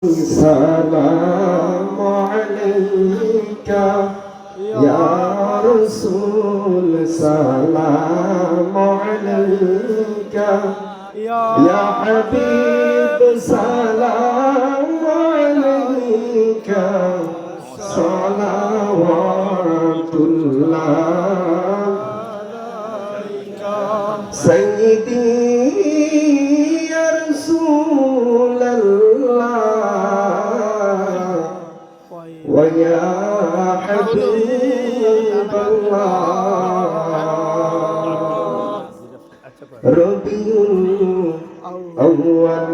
السلام عليك يا رسول سلام عليك يا حبيب سلام عليك صلوات الله سيدي يا رسول الله ويا حبيب الله ربيع الأول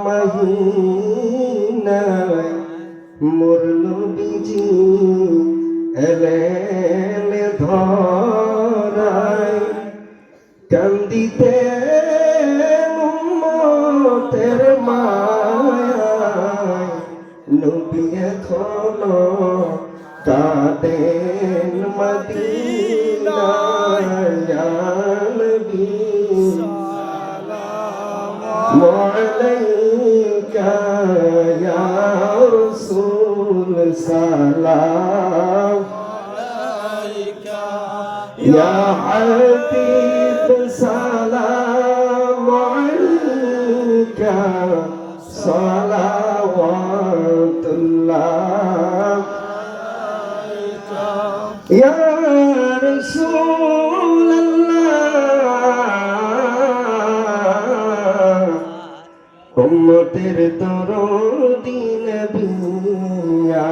مهينة মুরনবীজি এলেন ধরায় কান্দিতে উম্মতের মায়ায় নবী এখনো কাঁদেন মদিনায় ইয়া নবী সালাম আলাইকা ইয়া রাসূল সালাম আলাইকা ইয়া হাবিব সালাম আলাইকা সালাওয়াতুল্লাহ আলাইকা ইয়া রাসূলুল্লাহ উম্মতের দরদি নবী ইয়া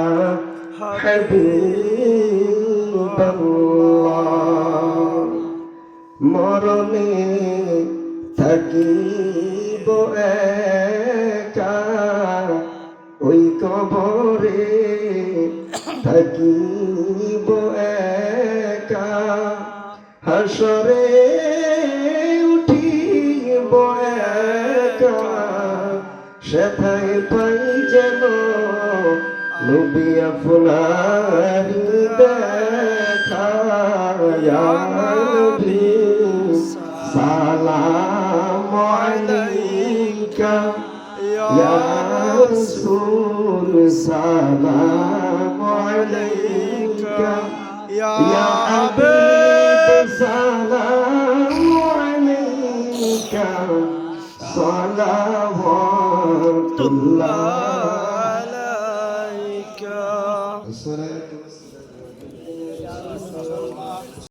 হাবিবাল্লাহ মরণে থাকিব একা ওই কবরে থাকিব একা হাসরে উঠিব একা সেথায় পাই যেন নবী আপনারি দেখা ইয়া নবী সালাম আলাইকা ইয়া রাসূল সালাম আলাইকা ইয়া হাবিব সালাম আলাইকা সালাওয়াতুল্লাহ